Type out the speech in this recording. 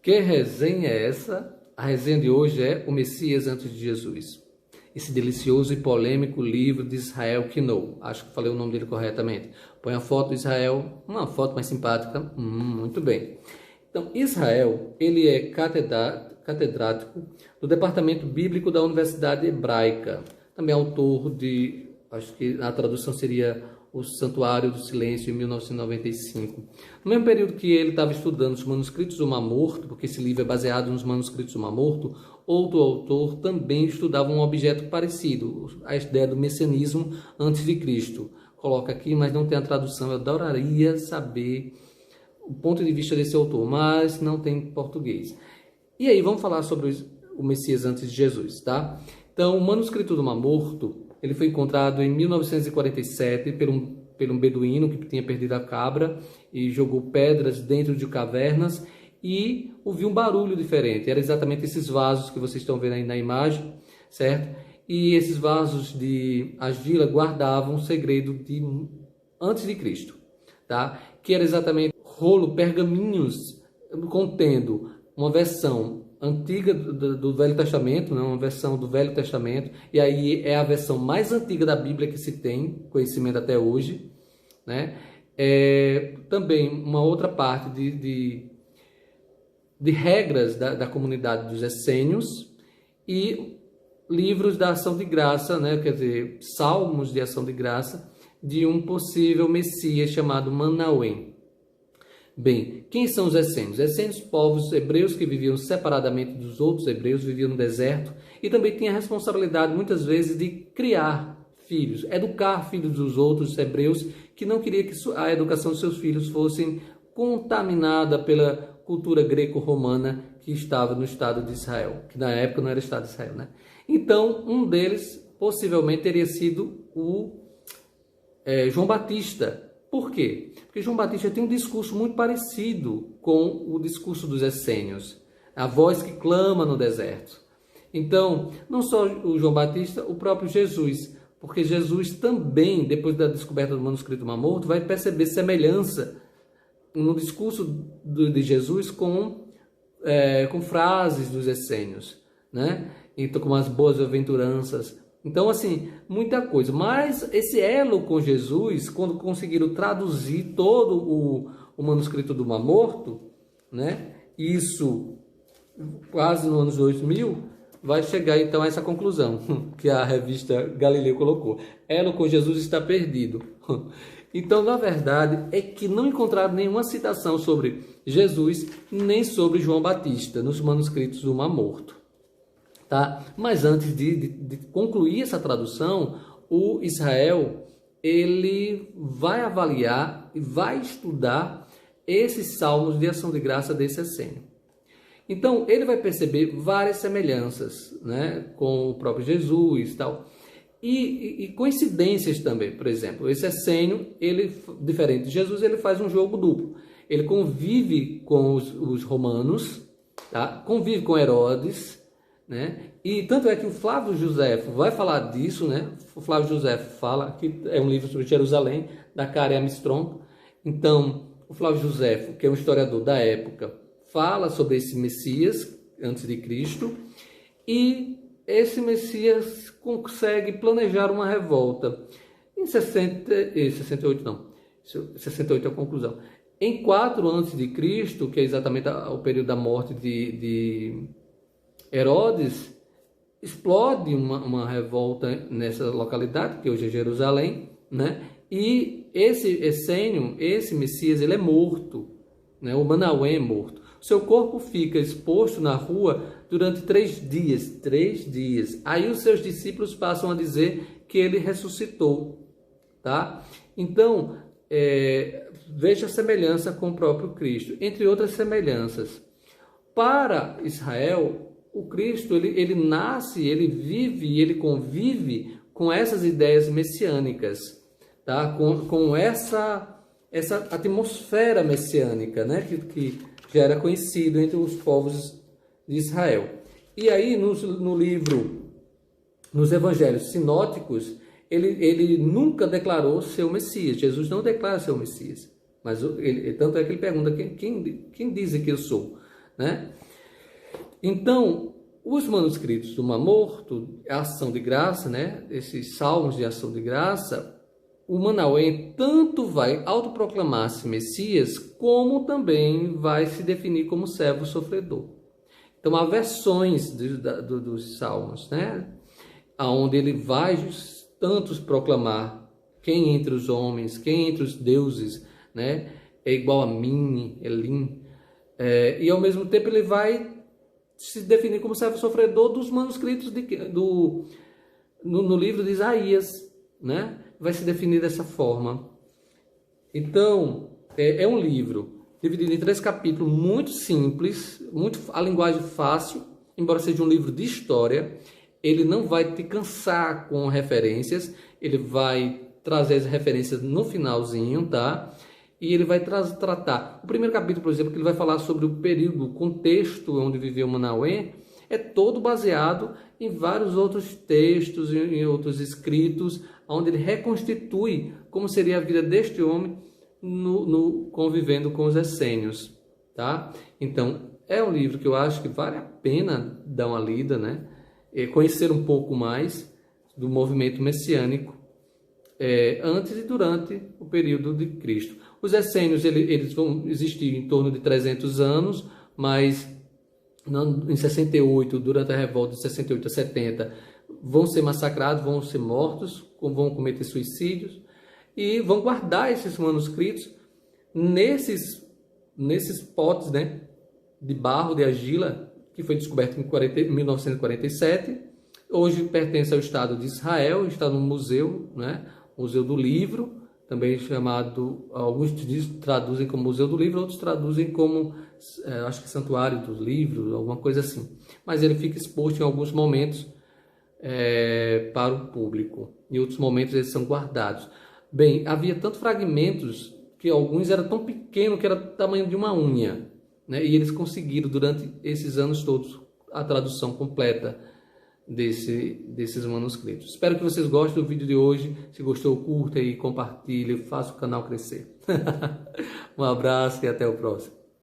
Que resenha é essa? A resenha de hoje é O Messias antes de Jesus. Esse delicioso e polêmico livro de Israel Kinou. Acho que falei o nome dele corretamente. Põe a foto de Israel, uma foto mais simpática. Muito bem. Então, Israel, ele é catedrático do Departamento Bíblico da Universidade Hebraica. Também autor de, acho que a tradução seria O Santuário do Silêncio, em 1995. No mesmo período que ele estava estudando os manuscritos do Mar Morto, porque esse livro é baseado nos manuscritos do Mar Morto, outro autor também estudava um objeto parecido, a ideia do messianismo antes de Cristo. Coloca aqui, mas não tem a tradução. Eu adoraria saber o ponto de vista desse autor, mas não tem em português. E aí, vamos falar sobre o Messias antes de Jesus, tá? Então, o manuscrito do Mar Morto, ele foi encontrado em 1947 por um beduíno que tinha perdido a cabra e jogou pedras dentro de cavernas e ouviu um barulho diferente. Era exatamente esses vasos que vocês estão vendo aí na imagem, certo? E esses vasos de argila guardavam o segredo de antes de Cristo, tá? Que era exatamente pergaminhos contendo uma versão antiga do Velho Testamento, né? Uma versão do Velho Testamento, e aí é a versão mais antiga da Bíblia que se tem conhecimento até hoje, né? Também uma outra parte de regras da comunidade dos essênios e livros da ação de graça, né? Quer dizer, salmos de ação de graça de um possível Messias chamado Manauém. Bem, quem são os essênios? Essênios, povos hebreus que viviam separadamente dos outros hebreus, viviam no deserto e também tinham a responsabilidade, muitas vezes, de criar filhos, educar filhos dos outros hebreus que não queria que a educação dos seus filhos fosse contaminada pela cultura greco-romana que estava no Estado de Israel, que na época não era Estado de Israel, né? Então, um deles possivelmente teria sido o João Batista. Por quê? Porque João Batista tem um discurso muito parecido com o discurso dos essênios, a voz que clama no deserto. Então, não só o João Batista, o próprio Jesus, porque Jesus também, depois da descoberta do manuscrito do Mar Morto, vai perceber semelhança no discurso de Jesus com frases dos essênios, né? Então, com as boas-aventuranças. Então, assim, muita coisa. Mas esse elo com Jesus, quando conseguiram traduzir todo o manuscrito do Mar Morto, né? Isso quase no ano 2000, vai chegar então a essa conclusão que a revista Galileu colocou. Elo com Jesus está perdido. Então, na verdade, é que não encontraram nenhuma citação sobre Jesus, nem sobre João Batista, nos manuscritos do Mar Morto. Tá? Mas antes de concluir essa tradução, o Israel ele vai avaliar e vai estudar esses salmos de ação de graça desse essênio. Então, ele vai perceber várias semelhanças, né, com o próprio Jesus e tal. E coincidências também. Por exemplo, esse essênio, ele, diferente de Jesus, ele faz um jogo duplo. Ele convive com os romanos, tá? Convive com Herodes, né? E tanto é que o Flávio Josefo vai falar disso, né? O Flávio Josefo fala que é um livro sobre Jerusalém, da Karen Armstrong. Então, o Flávio Josefo, que é um historiador da época, fala sobre esse Messias antes de Cristo, e esse Messias consegue planejar uma revolta. Em 68 não, 68 é a conclusão. Em 4 antes de Cristo, que é exatamente o período da morte de Herodes, explode uma revolta nessa localidade, que hoje é Jerusalém, né? E esse essênio, esse Messias, ele é morto, né? O Manauém é morto. Seu corpo fica exposto na rua durante 3 dias. 3 dias. Aí os seus discípulos passam a dizer que ele ressuscitou, tá? Então, veja a semelhança com o próprio Cristo, entre outras semelhanças. Para Israel, o Cristo, ele nasce, ele vive, ele convive com essas ideias messiânicas, tá? Com essa atmosfera messiânica, né? Que já era conhecido entre os povos de Israel. E aí, no livro, nos evangelhos sinóticos, ele nunca declarou ser o Messias. Jesus não declara ser o Messias. Mas tanto é que ele pergunta, quem dizem que eu sou? né? Então, os manuscritos do Mar Morto, a ação de graça, né? Esses salmos de ação de graça, o Manauém tanto vai autoproclamar-se Messias, como também vai se definir como servo sofredor. Então, há versões dos salmos, né? Onde ele vai tantos proclamar quem entre os homens, quem entre os deuses, né? É igual a mim, Elim. E ao mesmo tempo ele vai se definir como servo sofredor dos manuscritos no livro de Isaías, né? Vai se definir dessa forma. Então, é um livro dividido em 3 capítulos, muito simples, a linguagem fácil, embora seja um livro de história. Ele não vai te cansar com referências, ele vai trazer as referências no finalzinho, tá? E ele vai tratar. O primeiro capítulo, por exemplo, que ele vai falar sobre o período, o contexto onde viveu Manauém, é todo baseado em vários outros textos, em outros escritos, onde ele reconstitui como seria a vida deste homem convivendo com os essênios, tá? Então, é um livro que eu acho que vale a pena dar uma lida, né? Conhecer um pouco mais do movimento messiânico antes e durante o período de Cristo. Os essênios eles vão existir em torno de 300 anos, mas em 68, durante a revolta de 68 a 70, vão ser massacrados, vão ser mortos, vão cometer suicídios e vão guardar esses manuscritos nesses potes, né, de barro, de argila, que foi descoberto em 1947. Hoje pertence ao Estado de Israel, está no museu, né, Museu do Livro, também chamado, alguns traduzem como Museu do Livro, outros traduzem como, acho que Santuário do Livro, alguma coisa assim. Mas ele fica exposto em alguns momentos para o público. Em outros momentos eles são guardados. Bem, havia tantos fragmentos que alguns eram tão pequenos que era do tamanho de uma unha, né? E eles conseguiram, durante esses anos todos, a tradução completa desses manuscritos. Espero que vocês gostem do vídeo de hoje. Se gostou, curta e compartilhe, faça o canal crescer. Um abraço e até o próximo.